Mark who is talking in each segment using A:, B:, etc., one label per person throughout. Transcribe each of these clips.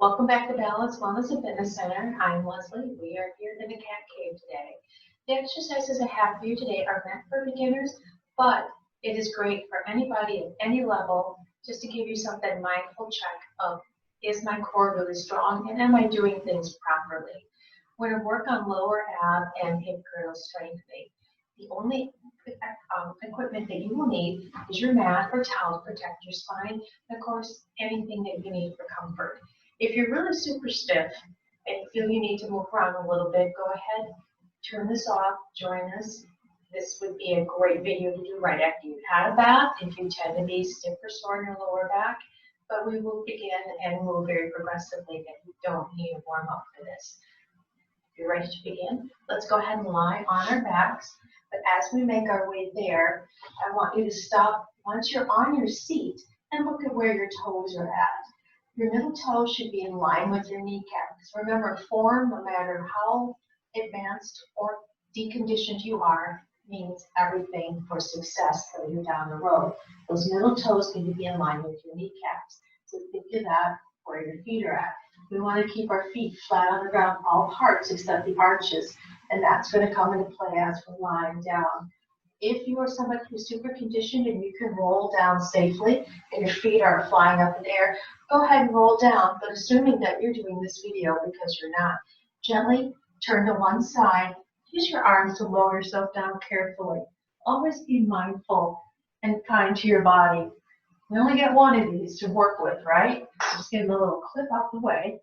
A: Welcome back to Balance Wellness and Fitness Center. I'm Leslie. We are here in the cat cave today. The exercises I have for you today are meant for beginners, but it is great for anybody at any level just to give you something mindful check of, is my core really strong and am I doing things properly? We're going to work on lower ab and hip girdle strengthening. The only equipment that you will need is your mat or towel to protect your spine, and of course, anything that you need for comfort. If you're really super stiff and you feel you need to move around a little bit, go ahead, turn this off, join us. This would be a great video to do right after you've had a bath if you tend to be stiff or sore in your lower back. But we will begin and move very progressively, and you don't need to warm up for this. If you're ready to begin, let's go ahead and lie on our backs. But as we make our way there, I want you to stop once you're on your seat and look at where your toes are at. Your middle toe should be in line with your kneecap. Because remember, form, no matter how advanced or deconditioned you are, means everything for success for you down the road. Those middle toes need to be in line with your kneecaps. So think of that where your feet are at. We want to keep our feet flat on the ground, all parts except the arches, and that's going to come into play as we're lying down. If you are somebody who's super conditioned and you can roll down safely and your feet are flying up in the air, go ahead and roll down, but assuming that you're doing this video because you're not, gently turn to one side, use your arms to lower yourself down carefully. Always be mindful and kind to your body. We only get one of these to work with, right? So just get a little clip out the way.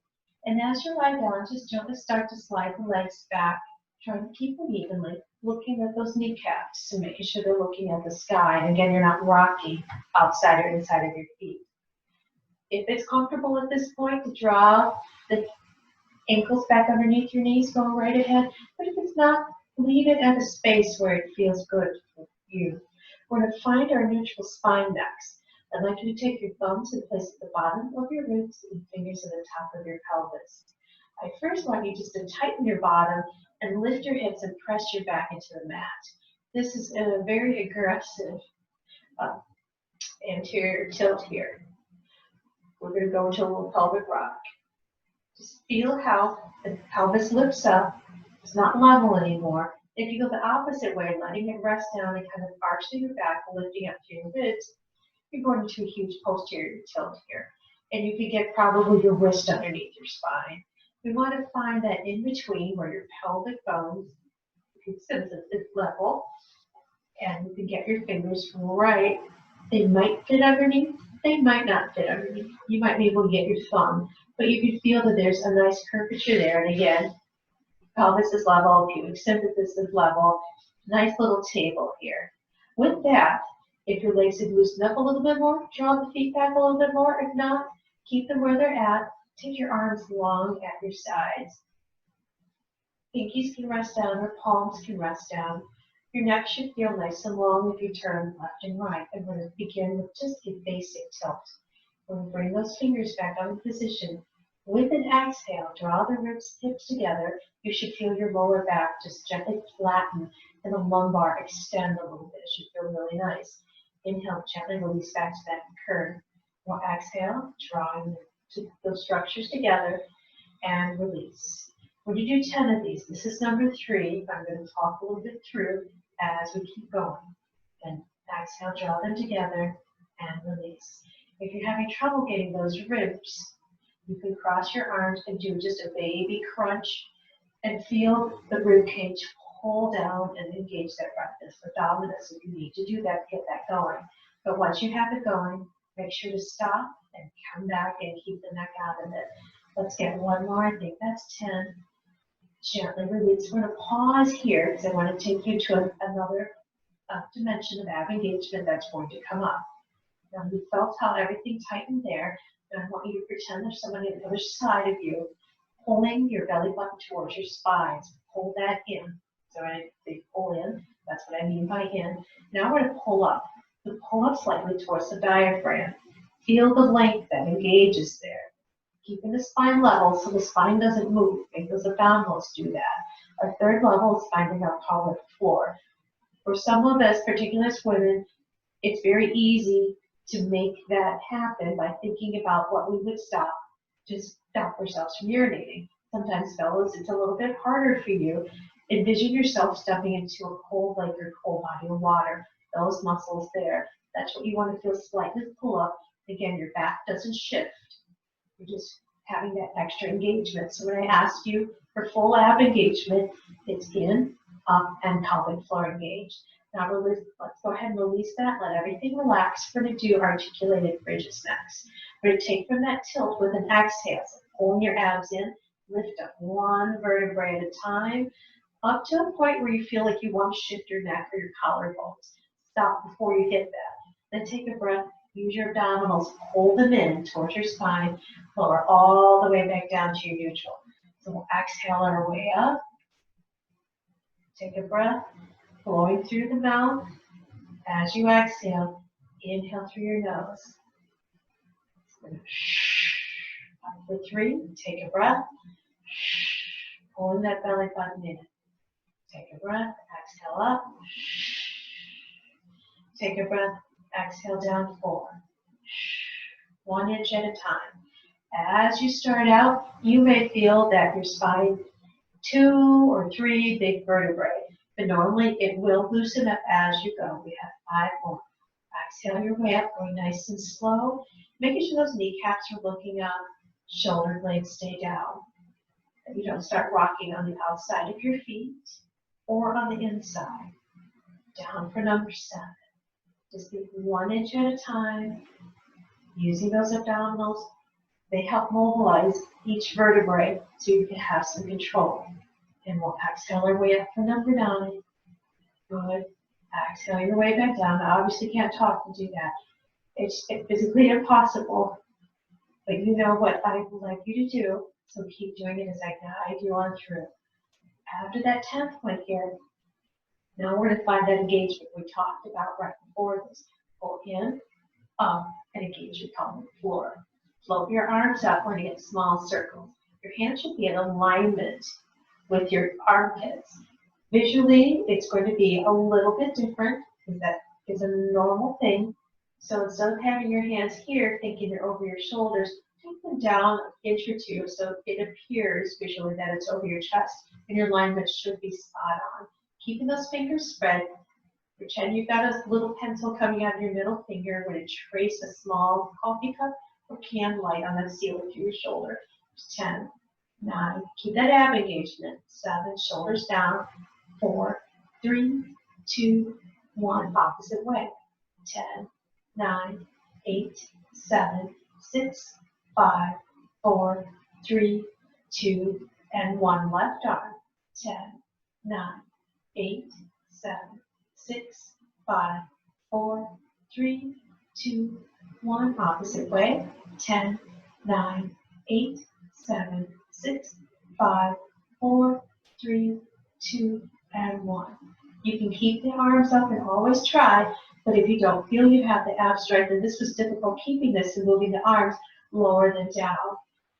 A: And as you lie down, just gently start to slide the legs back, trying to keep them evenly, looking at those kneecaps and making sure they're looking at the sky. And again, you're not rocking outside or inside of your feet. If it's comfortable at this point to draw the ankles back underneath your knees, go right ahead. But if it's not, leave it at a space where it feels good for you. We're going to find our neutral spine next. I'd like you to take your thumbs and place at the bottom of your ribs and fingers at the top of your pelvis. I first want you just to tighten your bottom and lift your hips and press your back into the mat. This is a very aggressive anterior tilt here. We're going to go into a little pelvic rock. Just feel how the pelvis lifts up. It's not level anymore. If you go the opposite way, letting it rest down and kind of arching your back, lifting up to your ribs, you're going into a huge posterior tilt here. And you can get probably your wrist underneath your spine. We want to find that in between where your pelvic bones, you can sense it's level, and you can get your fingers right. They might fit underneath, they might not fit underneath. You might be able to get your thumb, but you can feel that there's a nice curvature there. And again, pelvis is level, pubic symphysis is level. Nice little table here. With that, if your legs have loosened up a little bit more, draw the feet back a little bit more. If not, keep them where they're at. Take your arms long at your sides. Pinkies can rest down or palms can rest down. Your neck should feel nice and long if you turn left and right. And we're going to begin with just a basic tilt. We're going to bring those fingers back on position. With an exhale, draw the ribs, hips together. You should feel your lower back just gently flatten and the lumbar extend a little bit. It should feel really nice. Inhale, gently release back to that curve. We'll exhale, drawing those structures together, and release. We're going to do 10 of these. This is number 3. I'm going to talk a little bit through as we keep going. And exhale, draw them together, and release. If you're having trouble getting those ribs, you can cross your arms and do just a baby crunch and feel the rib cage pull down and engage that breath abdominis if you need to do that, get that going. But once you have it going, make sure to stop and come back and keep the neck out of it. Let's get one more. I think that's 10. Gently release. We're going to pause here because I want to take you to another dimension of ab engagement that's going to come up. Now you felt how everything tightened there, and I want you to pretend there's somebody on the other side of you pulling your belly button towards your spine. So pull that in. So I say pull in. That's what I mean by in. Now we're going to pull up. So pull up slightly towards the diaphragm. Feel the length that engages there. Keeping the spine level so the spine doesn't move. Make those abdominals do that. Our third level is finding our pelvic floor. For some of us, particularly as women, it's very easy to make that happen by thinking about what we would stop Just stop yourselves from urinating. Sometimes, fellas, it's a little bit harder for you. Envision yourself stepping into a cold lake or cold body of water. Those muscles there. That's what you want to feel slightly pull up. Again, your back doesn't shift. You're just having that extra engagement. So when I ask you for full ab engagement, it's in, up, and pelvic floor engaged. Now let's go ahead and release that. Let everything relax. We're going to do articulated bridges next. We're going to take from that tilt with an exhale. So pulling your abs in, lift up one vertebrae at a time, up to a point where you feel like you want to shift your neck or your collarbones. Stop before you hit that. Then take a breath. Use your abdominals, pull them in towards your spine, lower all the way back down to your neutral. So we'll exhale our way up. Take a breath, blowing through the mouth. As you exhale, inhale through your nose. For 3, take a breath, pulling that belly button in. Take a breath, exhale up. Take a breath, exhale down 4. 1 inch at a time. As you start out, you may feel that your spine 2 or 3 big vertebrae, but normally it will loosen up as you go. We have 5 more. Exhale your way up, going nice and slow, making sure those kneecaps are looking up, shoulder blades stay down. That you don't start rocking on the outside of your feet or on the inside. Down for number 7. Just be 1 inch at a time. Using those abdominals, they help mobilize each vertebrae so you can have some control. And we'll exhale our way up for number 9. Good. Exhale your way back down. I obviously can't talk to do that. It's physically impossible, but you know what I would like you to do, so keep doing it as I guide you on through. After that 10th point here, now we're going to find that engagement we talked about right before this. Pull in, up, and engage your pelvic floor. Float your arms up. We're going to get small circles. Your hands should be in alignment with your armpits. Visually, it's going to be a little bit different, because that is a normal thing. So instead of having your hands here, thinking they're over your shoulders, take them down an inch or 2 so it appears visually that it's over your chest, and your alignment should be spot on. Keeping those fingers spread. Pretend you've got a little pencil coming out of your middle finger. We're going to trace a small coffee cup or candlelight on the ceiling to your shoulder. 10, 9, keep that ab engagement. 7, shoulders down. 4, 3, 2, 1, opposite way. 10, 9, 8, 7, 6, 5, 4, 3, 2, and 1. Left arm. 10, 9, 8, 7, 6, 5, 4, 3, 2, 1. Opposite way. 10, 9, 8, 7, 6, 5, 4, 3, 2, and 1. You can keep the arms up and always try, but if you don't feel you have the ab strength, and this was difficult keeping this and moving the arms, lower them down.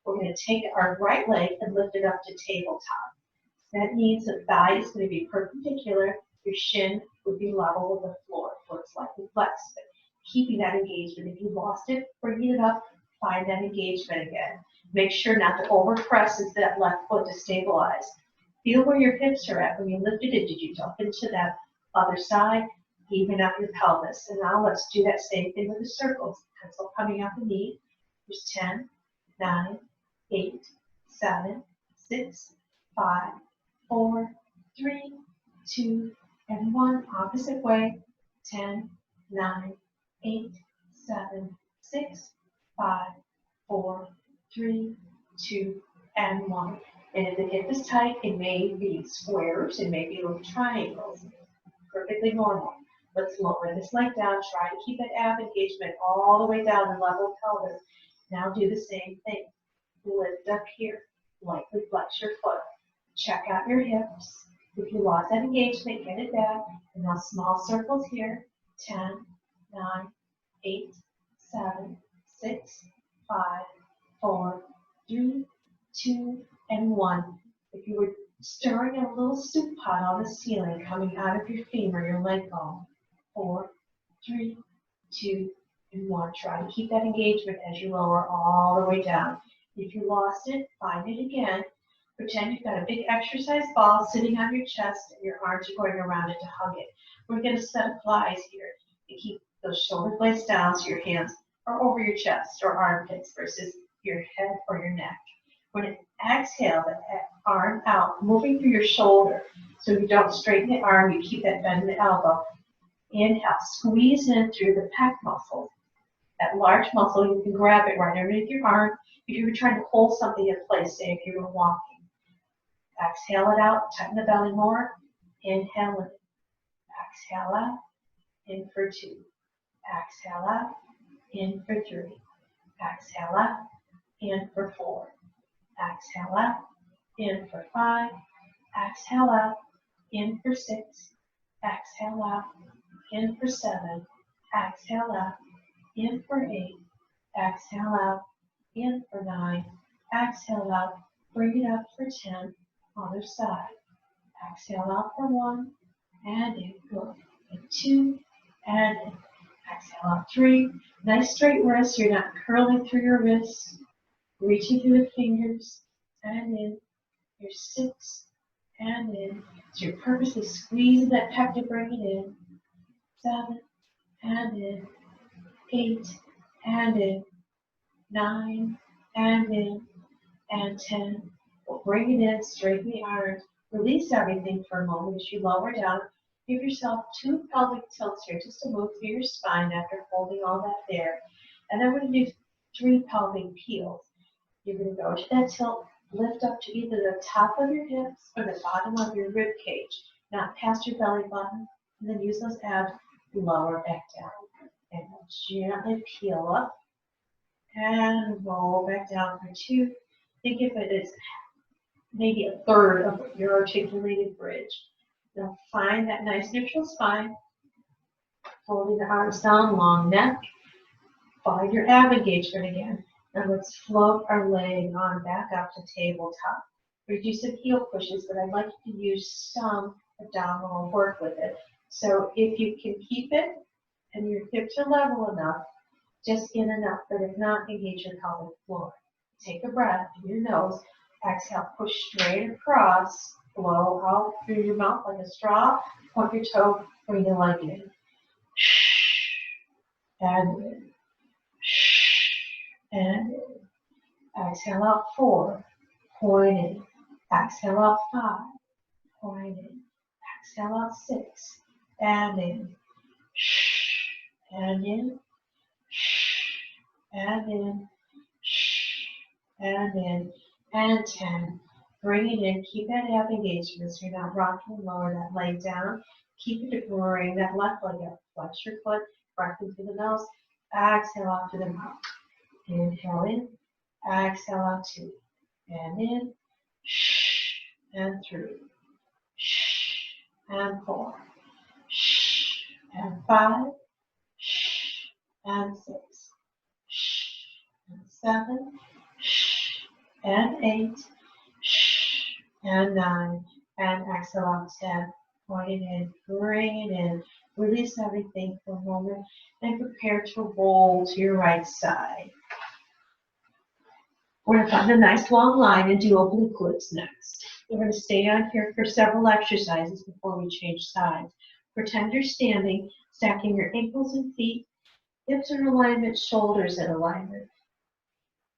A: We're going to take our right leg and lift it up to tabletop. That means the thigh is going to be perpendicular. Your shin would be level with the floor, so it's slightly flexed. But keeping that engagement. If you lost it, bring it up, find that engagement again. Make sure not to overpress into that left foot to stabilize. Feel where your hips are at when you lifted it. Did you jump into that other side? Even out your pelvis. And now let's do that same thing with the circles. Pencil coming out the knee. There's 10, 9, 8, 7, 6, 5, 4, 3, 2, and 1. Opposite way. 10, 9, 8, 7, 6, 5, 4, 3, 2, and 1. And if the hip is tight, it may be squares, it may be little triangles. Perfectly normal. Let's lower this leg down. Try to keep that ab engagement all the way down and level pelvis. Now do the same thing. Lift up here. Lightly flex your foot. Check out your hips. If you lost that engagement, get it back. And now small circles here. 10, 9, 8, 7, 6, 5, 4, 3, 2, and 1. If you were stirring a little soup pot on the ceiling coming out of your femur, your leg bone. 4, 3, 2, and 1. Try to keep that engagement as you lower all the way down. If you lost it, find it again. Pretend you've got a big exercise ball sitting on your chest and your arms are going around it to hug it. We're going to set up flies here to keep those shoulder blades down so your hands are over your chest or armpits versus your head or your neck. When you exhale, the arm out, moving through your shoulder so you don't straighten the arm, you keep that bend in the elbow. Inhale, squeeze in through the pec muscle. That large muscle, you can grab it right underneath your arm if you were trying to hold something in place, say if you were walking. Exhale it out, tighten the belly more. Inhale in. Exhale out, in for 2. Exhale out, in for 3. Exhale out, in for 4. Exhale out, in for 5. Exhale out, in for 6. Exhale out, in for 7. Exhale out, in for 8. Exhale out, in for 9. Exhale out, bring it up for 10. Other side. Exhale out for 1. And in. Good. And 2. And in. Exhale out 3. Nice straight wrists. You're not curling through your wrists. Reaching through the fingers. And in. You're 6. And in. So you're purposely squeezing that pec to bring it in. 7. And in. 8. And in. 9. And in. And 10. We'll bring it in, straighten the arms, release everything for a moment as you lower down. Give yourself 2 pelvic tilts here just to move through your spine after holding all that there. And then we're going to do 3 pelvic peels. You're going to go to that tilt, lift up to either the top of your hips or the bottom of your rib cage, not past your belly button, and then use those abs, lower back down. And gently peel up and roll back down for 2. Think of it as maybe a third of your articulated bridge. Now find that nice neutral spine, folding the arms down, long neck. Find your ab engagement again. Now let's float our leg on back up to tabletop. We do some heel pushes, but I'd like you to use some abdominal work with it. So if you can keep it and your hips are level enough, just in enough, but if not, engage your pelvic floor. Take a breath through your nose. Exhale, push straight across, blow out through your mouth like a straw, point your toe, bring your leg in. And in. And in. Exhale out 4, point in. Exhale out 5, point in. Exhale out 6, and in. And in. And in. And in. And 10. Bring it in. Keep that ab engagement so you're not rocking. Lower that leg down. Keep it to bring that left leg up. Flex your foot. Breath in through the nose. Exhale out through the mouth. Inhale in. Exhale out 2. And in. And 3. And 4. And 5. And 6. And 7. And 8, and 9, and exhale out 10. Point it in, bring it in, release everything for a moment, and prepare to roll to your right side. We're going to find a nice long line and do oblique lifts next. We're going to stay on here for several exercises before we change sides. Pretend you're standing, stacking your ankles and feet, hips in alignment, shoulders in alignment.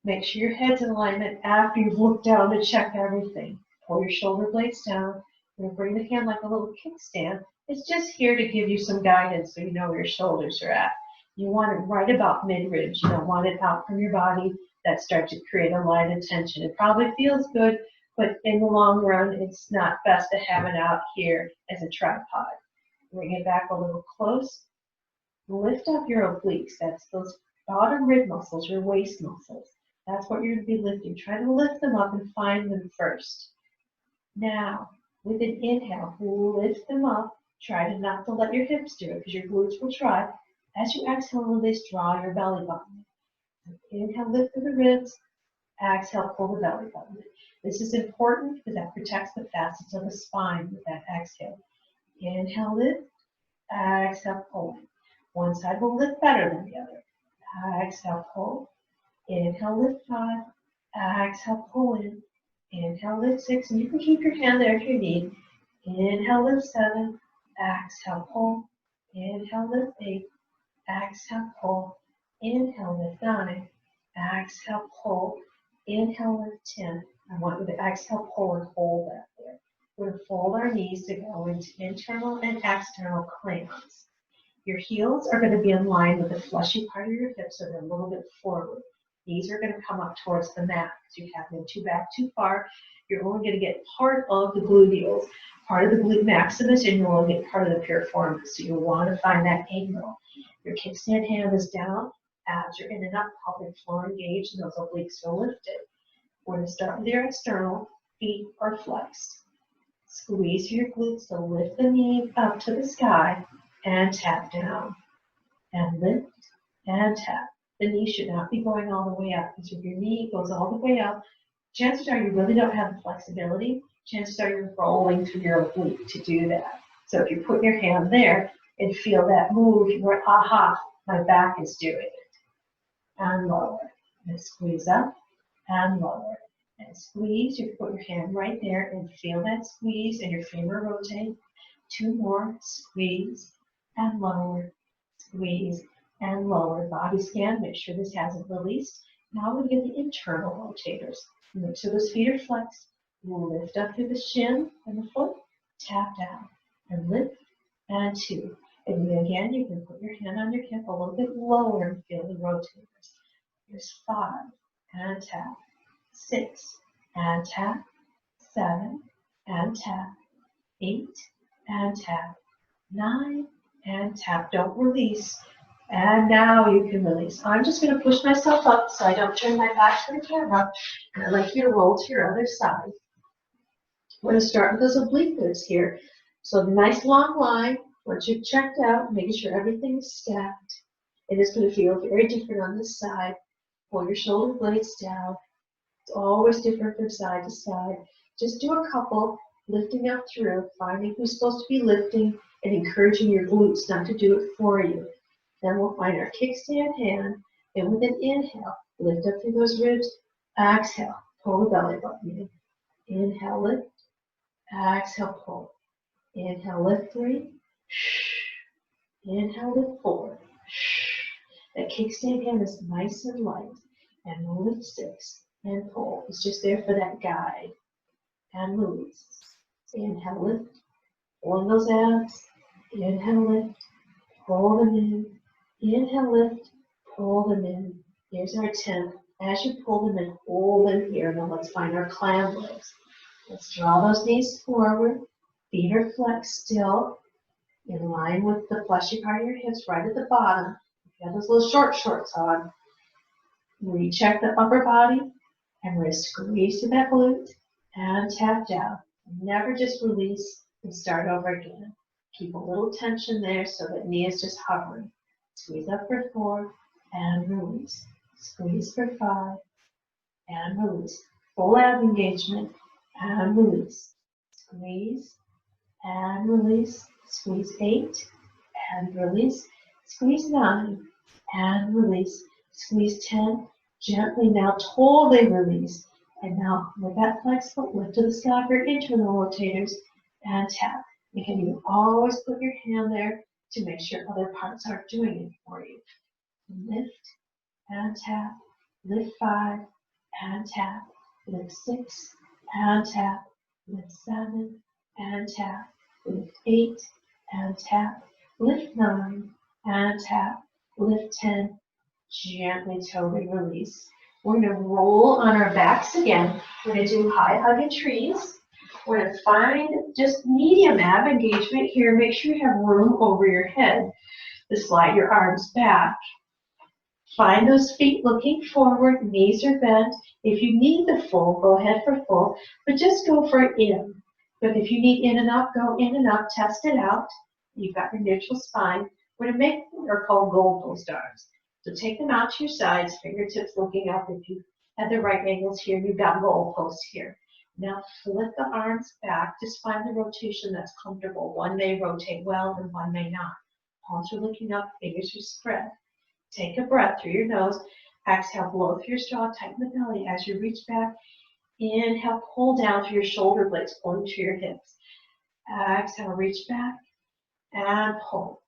A: Make sure your head's in alignment after you've looked down to check everything. Pull your shoulder blades down. You're going to bring the hand like a little kickstand. It's just here to give you some guidance so you know where your shoulders are at. You want it right about mid-ridge. You don't want it out from your body. That starts to create a line of tension. It probably feels good, but in the long run, it's not best to have it out here as a tripod. Bring it back a little close. Lift up your obliques. That's those bottom rib muscles, your waist muscles. That's what you're going to be lifting. Try to lift them up and find them first. Now, with an inhale, lift them up. Try to not to let your hips do it because your glutes will try. As you exhale, release, draw your belly button. Inhale, lift through the ribs. Exhale, pull the belly button. This is important because that protects the facets of the spine with that exhale. Inhale, lift. Exhale, pull. One side will lift better than the other. Exhale, pull. Inhale, lift 5. Exhale, pull in. Inhale, lift 6, and you can keep your hand there if you need. Inhale, lift 7. Exhale, pull. Inhale, lift 8. Exhale, pull. Inhale, lift 9. Exhale, pull. Inhale, lift 10. I want you to exhale, pull, and hold that there. We're going to fold our knees to go into internal and external clams. Your heels are going to be in line with the fleshy part of your hips, so they're a little bit forward. Knees are going to come up towards the mat. So you have them too back too far. You're only going to get part of the gluteals, part of the glute maximus, and you'll only get part of the piriformis. So you'll want to find that angle. Your kickstand hand is down. Abs are in and up, pelvic floor engaged, and those obliques are lifted. We're going to start with your external. Feet are flexed. Squeeze your glutes to lift the knee up to the sky and tap down. And lift and tap. The knee should not be going all the way up, because if your knee goes all the way up, chances are you really don't have the flexibility. Chances are you're rolling through your oblique to do that. So if you put your hand there and feel that move, you're, aha, my back is doing it. And lower. And squeeze up and lower. And squeeze, you put your hand right there and feel that squeeze and your femur rotate. 2 more, squeeze and lower, squeeze and lower. Body scan, make sure this hasn't released. Now we get the internal rotators. Make sure those feet are flexed. Lift up through the shin and the foot, tap down, and lift, and 2. And then again, you can put your hand on your hip a little bit lower and feel the rotators. There's 5, and tap, 6, and tap, 7, and tap, 8, and tap, 9, and tap. Don't release. And now you can release. I'm just going to push myself up so I don't turn my back to the camera. And I'd like you to roll to your other side. We're going to start with those oblique glutes here. So nice long line. Once you've checked out, making sure everything is stacked. It is going to feel very different on this side. Pull your shoulder blades down. It's always different from side to side. Just do a couple, lifting up through, finding who's supposed to be lifting, and encouraging your glutes not to do it for you. Then we'll find our kickstand hand, and with an inhale, lift up through those ribs. Exhale, pull the belly button in. Inhale, lift. Exhale, pull. Inhale, lift 3. Inhale, lift 4. That kickstand hand is nice and light. And lift 6 and pull. It's just there for that guide. And release. Inhale, lift. Pulling those abs. Inhale, lift. Pull them in. Inhale, lift. Pull them in. Here's our 10. As you pull them in, hold them here. Now let's find our clam legs. Let's draw those knees forward. Feet are flexed still. In line with the fleshy part of your hips right at the bottom. You have those little short shorts on. Recheck the upper body. And we're going to squeeze to that glute. And tap down. Never just release and start over again. Keep a little tension there so that knee is just hovering. Squeeze up for 4 and release. Squeeze for 5 and release. Full ab engagement and release. Squeeze and release. Squeeze 8 and release. Squeeze 9 and release. Squeeze 10. Gently now totally release. And now with that flex foot, lift to the sky for your internal rotators and tap. Again, you always put your hand there to make sure other parts aren't doing it for you. Lift and tap. Lift 5 and tap. Lift 6 and tap. Lift 7 and tap. Lift 8 and tap. Lift 9 and tap. Lift 10. Gently totally release. We're going to roll on our backs again. We're going to do high hugging trees. We're going to find just medium ab engagement here. Make sure you have room over your head to slide your arms back. Find those feet looking forward, knees are bent. If you need the full, go ahead for full, but just go for in. But if you need in and up, go in and up, test it out. You've got your neutral spine. We're going to make what are called goalpost arms. So take them out to your sides, fingertips looking up. If you have the right angles here, you've got goalposts here. Now flip the arms back. Just find the rotation that's comfortable. One may rotate well and one may not. Palms are looking up, fingers are spread. Take a breath through your nose. Exhale, blow through your straw, tighten the belly as you reach back. Inhale, pull down through your shoulder blades, pulling through your hips. Exhale, reach back and pull.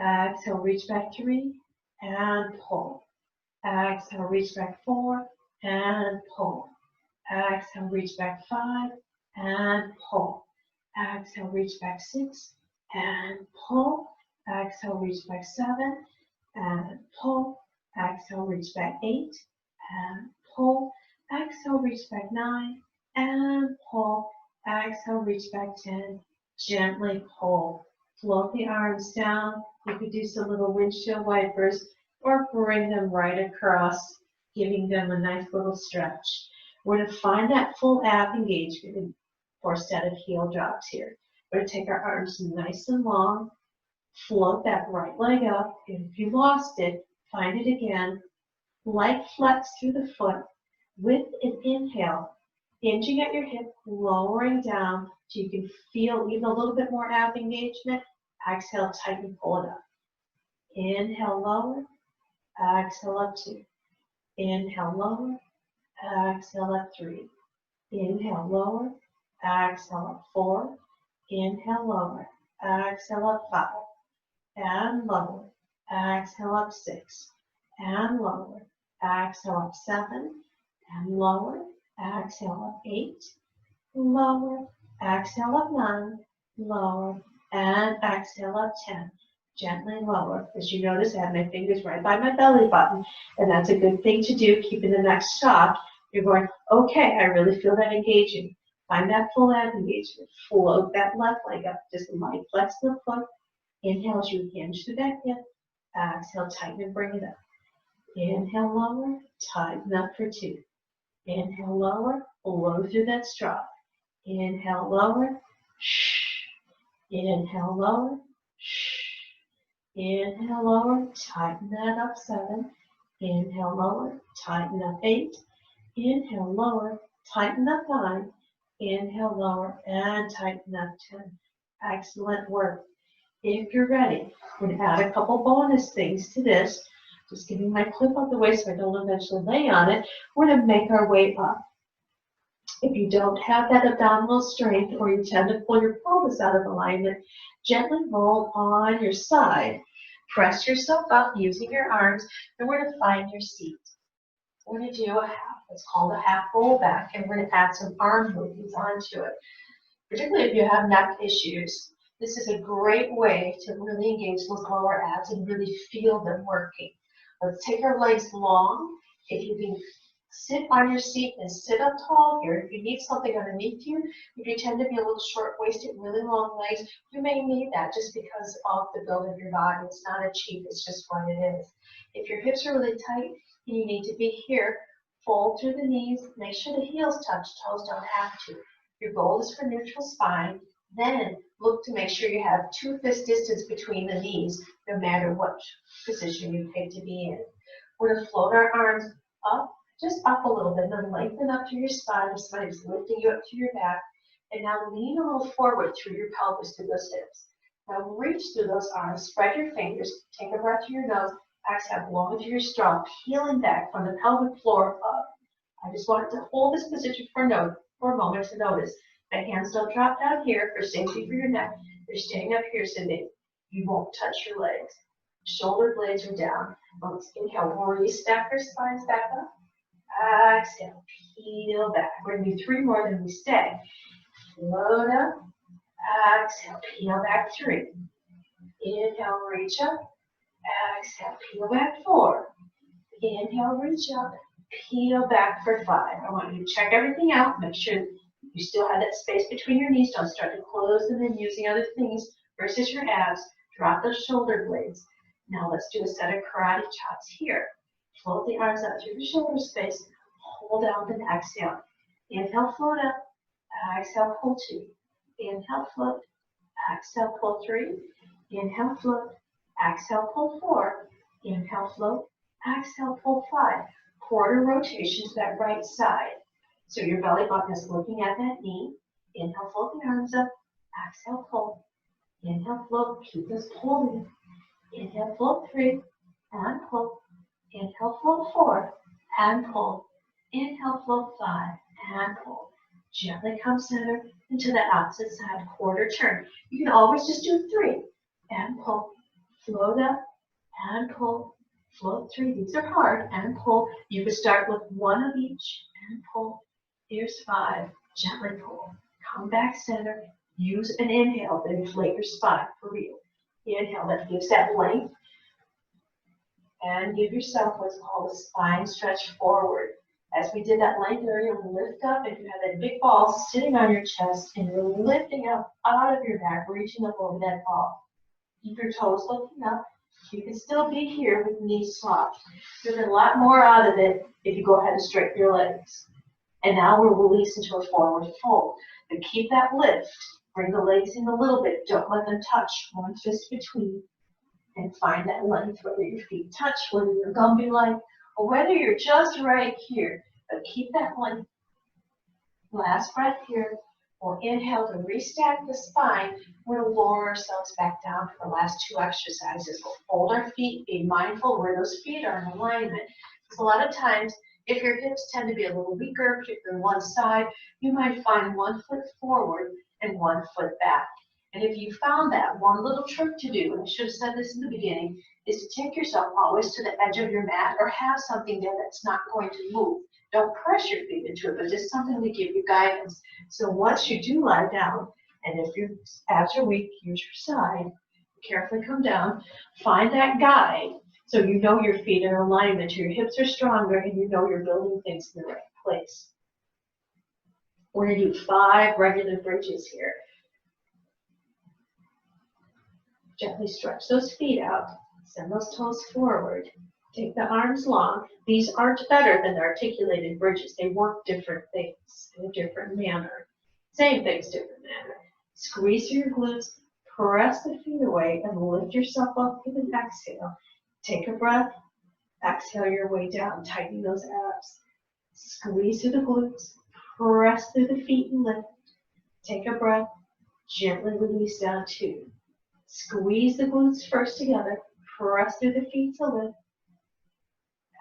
A: Exhale, reach back 3 and pull. Exhale, reach back 4 and pull. Exhale, reach back 5 and pull. Exhale, reach back 6 and pull. Exhale, reach back 7 and pull. Exhale, reach back 8 and pull. Exhale, reach back 9 and pull. Exhale, reach back 10. Gently pull. Float the arms down. You could do some little windshield wipers or bring them right across, giving them a nice little stretch. We're going to find that full ab engagement for a set of heel drops here. We're going to take our arms nice and long, float that right leg up, and if you lost it, find it again. Light flex through the foot with an inhale, hinging at your hip, lowering down so you can feel even a little bit more ab engagement. Exhale, tighten, pull it up. Inhale, lower. Exhale, up 2. Inhale, lower. Exhale, up 3. Inhale, lower. Exhale, up 4. Inhale, lower. Exhale, up 5. And lower. Exhale, up 6. And lower. Exhale, up 7. And lower. Exhale, up 8. Lower. Exhale, up 9. Lower. And exhale, up 10. Gently lower. As you notice, I have my fingers right by my belly button, and that's a good thing to do, keeping the neck soft. You're going, okay, I really feel that engaging. Find that full ab engagement. Float that left leg up. Just light flex the foot. Inhale as you hinge through that hip. Exhale, tighten and bring it up. Inhale, lower. Tighten up for 2. Inhale, lower. Blow through that straw. Inhale, lower. Shh. Inhale, lower. Shh. Inhale, lower, tighten that up 7. Inhale, lower, tighten up 8. Inhale, lower, tighten up 9. Inhale, lower, and tighten up 10. Excellent work. If you're ready, we're going to add a couple bonus things to this. Just getting my clip out the way so I don't eventually lay on it. We're going to make our way up. If you don't have that abdominal strength or you tend to pull your pelvis out of alignment, gently roll on your side. Press yourself up using your arms, and we're going to find your seat. We're going to do a half. It's called a half rollback, and we're going to add some arm movements onto it. Particularly if you have neck issues, this is a great way to really engage those lower abs and really feel them working. Let's take our legs long. If you can sit on your seat and sit up tall here. If you need something underneath you, if you tend to be a little short-waisted, really long legs, you may need that just because of the build of your body. It's not a cheat, it's just what it is. If your hips are really tight and you need to be here, fold through the knees, make sure the heels touch, toes don't have to. Your goal is for neutral spine. Then look to make sure you have 2 fist distance between the knees, no matter what position you pick to be in. We're going to float our arms up, just up a little bit, and then lengthen up to your spine. Somebody's lifting you up to your back. And now lean a little forward through your pelvis to those hips. Now reach through those arms, spread your fingers, take a breath through your nose, exhale, blow into your straw, peeling back from the pelvic floor up. I just want to hold this position for a moment to notice. My hands don't drop down here for safety for your neck. They're staying up here so that you won't touch your legs. Shoulder blades are down. Let's inhale, re-stack our spines back up. Exhale, peel back. We're going to do 3 more, then we stay. Float up. Exhale, peel back 3. Inhale, reach up. Exhale, peel back 4. Inhale, reach up. Peel back for 5. I want you to check everything out. Make sure you still have that space between your knees. Don't start to close them in using other things versus your abs. Drop those shoulder blades. Now let's do a set of karate chops here. Float the arms up through the shoulder space. Hold down and exhale. Inhale, float up. Exhale, pull 2. Inhale, float. Exhale, pull 3. Inhale, float. Exhale, pull 4. Inhale, float. Exhale, pull 5. Quarter rotation to that right side. So your belly button is looking at that knee. Inhale, float the arms up. Exhale, pull. Inhale, float. Keep this pulling. Inhale, float 3. And pull. Inhale, float 4, and pull. Inhale, float 5, and pull. Gently come center into the opposite side, quarter turn. You can always just do 3, and pull. Float up, and pull. Float 3, these are hard, and pull. You can start with 1 of each, and pull. Here's 5, gently pull. Come back center. Use an inhale to inflate your spine for real. Inhale, that gives that length. And give yourself what's called a spine stretch forward. As we did that length area, lift up. If you have that big ball sitting on your chest and you're lifting up out of your back, reaching up over that ball. Keep your toes looking up. You can still be here with knees soft. You'll get a lot more out of it if you go ahead and straighten your legs. And now we'll release into a forward fold. But keep that lift. Bring the legs in a little bit. Don't let them touch. One fist between. And find that length, whether your feet touch, whether you're Gumby like, or whether you're just right here. But keep that length. Last breath here. We'll inhale to restack the spine. We'll lower ourselves back down for the last 2 exercises. We'll fold our feet, be mindful where those feet are in alignment. Because a lot of times, if your hips tend to be a little weaker, particularly one side, you might find 1 foot forward and 1 foot back. And if you found that, one little trick to do, and I should have said this in the beginning, is to take yourself always to the edge of your mat or have something there that's not going to move. Don't press your feet into it, but just something to give you guidance. So once you do lie down, and if your abs are weak, use your side, carefully come down, find that guide so you know your feet are in alignment, your hips are stronger, and you know you're building things in the right place. We're going to do 5 regular bridges here. Gently stretch those feet out, send those toes forward, take the arms long. These aren't better than the articulated bridges. They work different things in a different manner. Same things, different manner. Squeeze through your glutes, press the feet away, and lift yourself up with an exhale. Take a breath, exhale your way down, tighten those abs. Squeeze through the glutes, press through the feet and lift. Take a breath, gently release down 2. Squeeze the glutes first together, press through the feet to lift.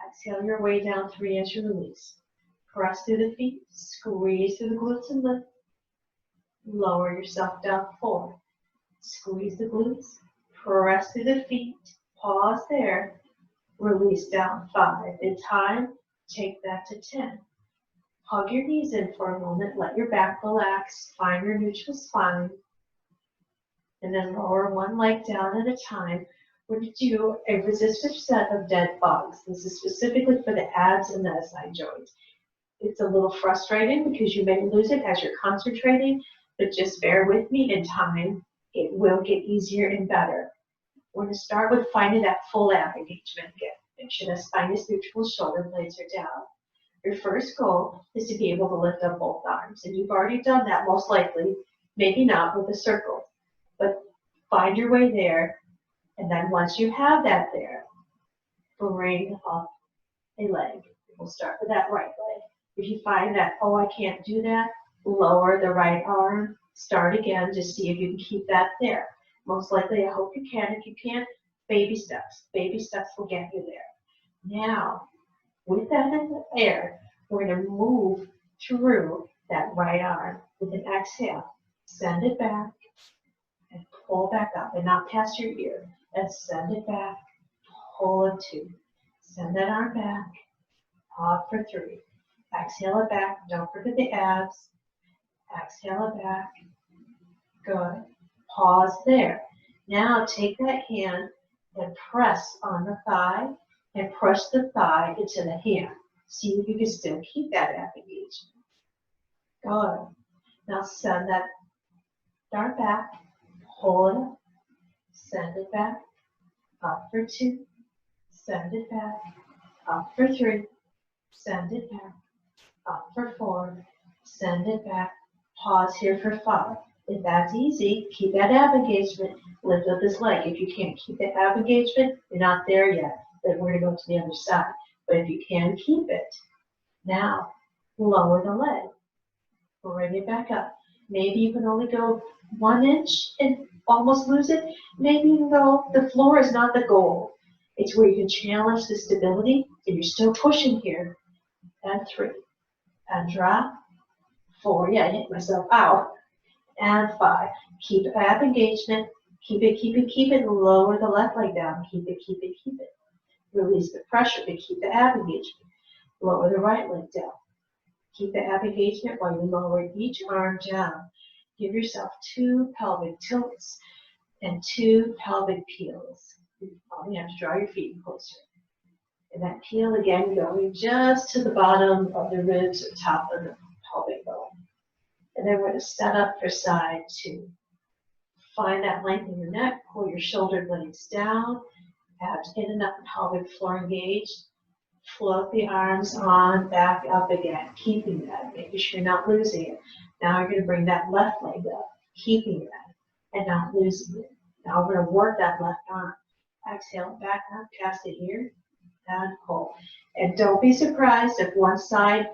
A: Exhale your way down 3 as you release. Press through the feet, squeeze through the glutes and lift. Lower yourself down 4. Squeeze the glutes, press through the feet, pause there, release down 5. In time, take that to 10. Hug your knees in for a moment, let your back relax, find your neutral spine. And then lower 1 leg down at a time. We're going to do a resistive set of dead bugs. This is specifically for the abs and the SI joints. It's a little frustrating because you may lose it as you're concentrating, but just bear with me. In time, it will get easier and better. We're going to start with finding that full ab engagement again. Make sure the spine is neutral, shoulder blades are down. Your first goal is to be able to lift up both arms. And you've already done that most likely, maybe not with a circle. But find your way there, and then once you have that there, bring up a leg. We'll start with that right leg. If you find that, oh, I can't do that, lower the right arm, start again to see if you can keep that there. Most likely, I hope you can. If you can't, baby steps. Baby steps will get you there. Now, with that in the air, we're going to move through that right arm with an exhale. Send it back. And pull back up, and not past your ear, and send it back, pull it 2. Send that arm back, pause for 3. Exhale it back, don't forget the abs. Exhale it back, good. Pause there. Now take that hand and press on the thigh, and press the thigh into the hand. See if you can still keep that ab engagement. Good. Now send that arm back. Pull it up, send it back, up for 2, send it back, up for 3, send it back, up for 4, send it back, pause here for 5. If that's easy, keep that ab engagement, lift up this leg. If you can't keep the ab engagement, you're not there yet, then we're going to go to the other side. But if you can keep it, now lower the leg, bring it back up. Maybe you can only go 1 inch and almost lose it. Maybe you can go, the floor is not the goal. It's where you can challenge the stability, and you're still pushing here. And 3, and drop. 4, yeah, I hit myself out. And 5, keep ab engagement. Keep it, keep it, keep it. Lower the left leg down. Keep it, keep it, keep it. Release the pressure, but keep the ab engagement. Lower the right leg down. Keep the ab engagement while you lower each arm down. Give yourself 2 pelvic tilts and 2 pelvic peels. You have to draw your feet closer. And that peel again going just to the bottom of the ribs or top of the pelvic bone. And then we're going to set up for side 2. Find that length in your neck, pull your shoulder blades down, abs in and up, pelvic floor engaged. Float the arms on, back up again, keeping that, making sure you're not losing it. Now you're going to bring that left leg up, keeping that, and not losing it. Now we're going to work that left arm. Exhale, back up, past the ear, and pull. And don't be surprised if one side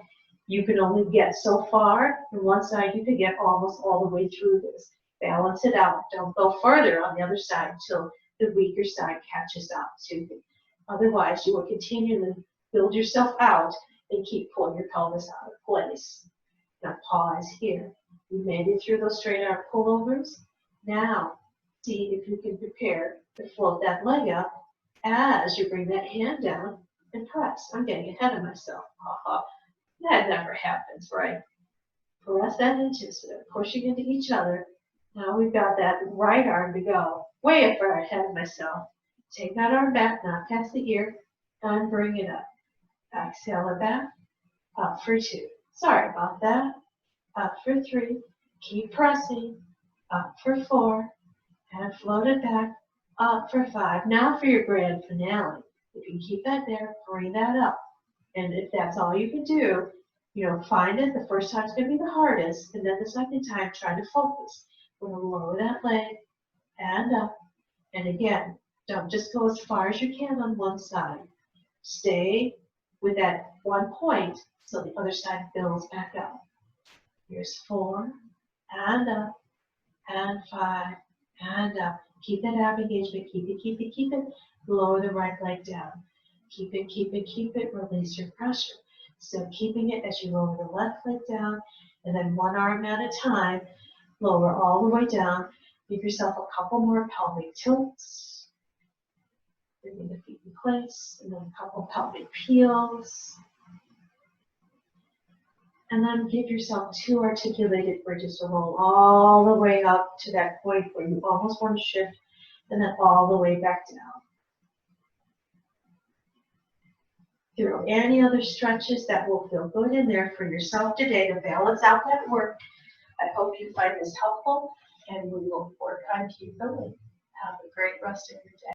A: you can only get so far, and one side you can get almost all the way through this. Balance it out. Don't go further on the other side until the weaker side catches up to you. Otherwise, you will continually build yourself out and keep pulling your pelvis out of place. Now pause here. You made it through those straight arm pullovers. Now see if you can prepare to float that leg up as you bring that hand down and press. I'm getting ahead of myself. That never happens, right? Press that into instead of pushing into each other. Now we've got that right arm to go. Way up far ahead of myself. Take that arm back, not past the ear, and bring it up. Exhale it back, up for 2. Sorry about that. Up for 3. Keep pressing. Up for 4. And float it back. Up for 5. Now for your grand finale. If you keep that there, bring that up. And if that's all you can do, find it. The first time's going to be the hardest. And then the second time, try to focus. We're going to lower that leg and up. And again, don't just go as far as you can on one side. Stay with that one point so the other side builds back up. Here's 4, and up, and 5, and up. Keep that ab engagement. Keep it, keep it, keep it. Lower the right leg down. Keep it, keep it, keep it. Release your pressure. So keeping it as you lower the left leg down, and then one arm at a time, lower all the way down. Give yourself a couple more pelvic tilts. Bringing the feet in place, and then a couple pelvic peels. And then give yourself 2 articulated bridges to roll all the way up to that point where you almost want to shift, and then all the way back down. Throw any other stretches that will feel good in there for yourself today to balance out that work. I hope you find this helpful, and we will work on keep going. Have a great rest of your day.